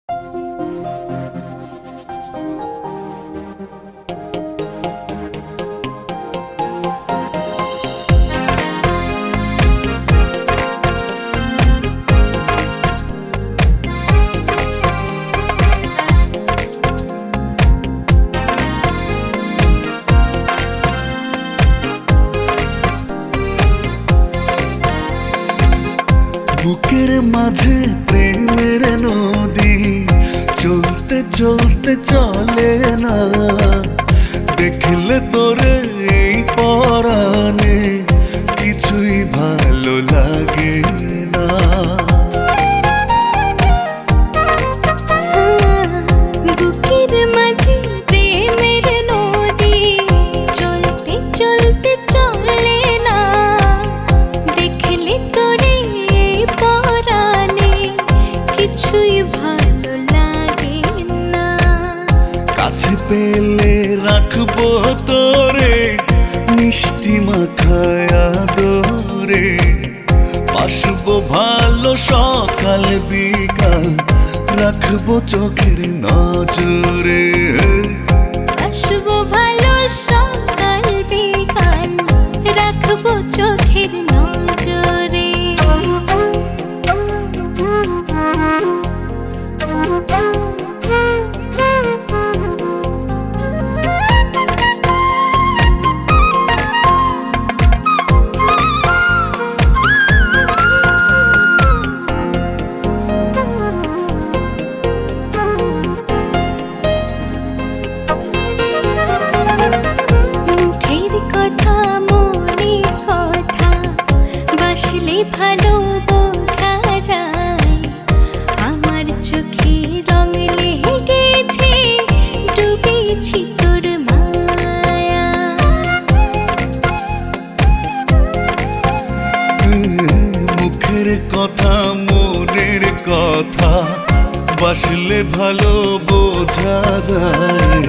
বুকের মাঝে প্রেমের নদী চলতে চলতে চলে না, দেখলে তোরে এই পরাণে কিছুই ভালো লাগে না। বুকের মাঝে প্রেমের নদী চলতে চলতে চলে না, দেখলে তোরে কিছুই ভালো লাগে না। কাছে পেলে রাখবো তোরে মিষ্টি মাখায়া দরে, বাসবো ভালো সকাল বিকাল রাখবো চোখের নজরে। বাসবো ভালো সকাল বিকাল রাখবো চোখের নজরে। ভালো বোঝা যায়, আমার চোখে রং লেগেছে, ডুবেছি তোর মায়া। মুখের কথা মনের কথা বাসলে ভালো বোঝা যায়,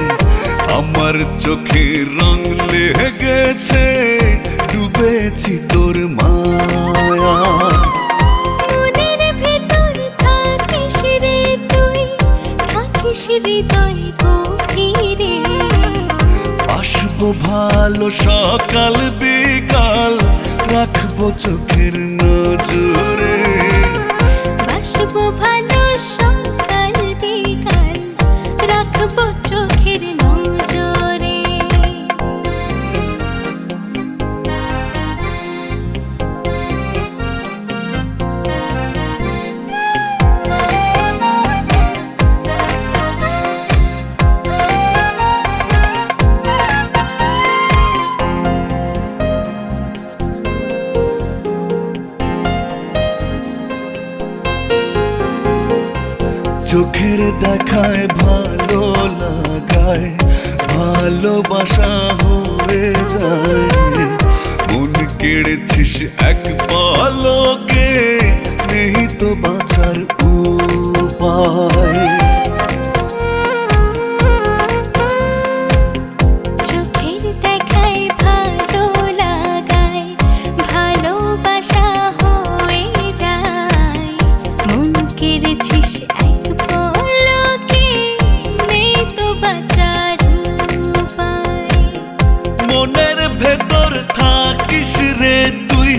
আমার চোখে রং লেগেছে, ডুবেছি তোর মায়া। মনের ভেতর থাকিস রে তুই, থাকিস হৃদয় গভীরে। আসবো ভালো সকাল বিকাল রাখবো চোখের নজরে। বাসবো ভালো সকাল বিকাল রাখবো চোখের নজরে। চোখের দেখায় ভালো লাগায়, ভালোবাসা হয়ে যায়, মন কেড়েছিস এক পলকে, নেই তো বাঁচার উপায়। চোখের দেখায় ভালো লাগায়, ভালোবাসা হয়ে যায়, মন কেড়েছিস এক পলকে, নেই তো বাঁচার উপায়। মনের ভেতর থাকিস রে তুই,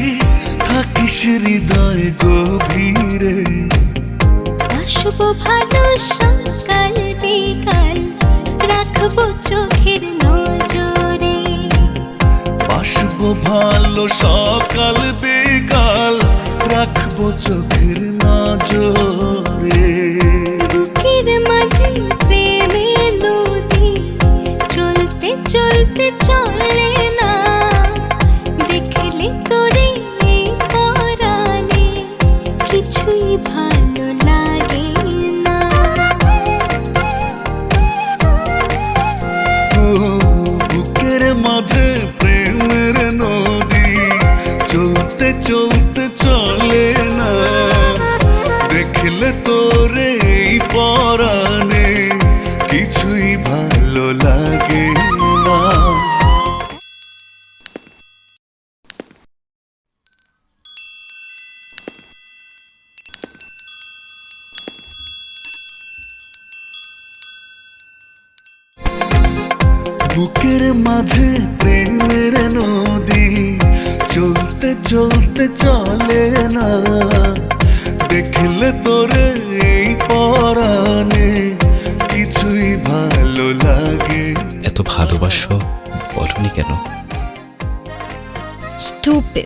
থাকিস হৃদয় গভীরে। বাসবো ভালো সকাল বিকাল রাখবো চোখের নজরে। বাসবো ভালো সকাল বিকাল রাখবো চোখের নজরে। বুকের মাঝে প্রেমের নদী চলতে চলতে চলে না, দেখলে তোরে পরাণে কিছুই ভালো লাগে না। বুকের মাঝে প্রেমের নদী চলতে চলতে চলে না, দেখলে তোরে এই পরাণে কিছুই ভালো লাগে না। বুকের মাঝে প্রেমের নদী চলতে চলতে চলে না দেখলে তোরে এই পরাণে কিছুই ভালো লাগে। এত ভালোবাসো বলনি কেন? স্টুপিড।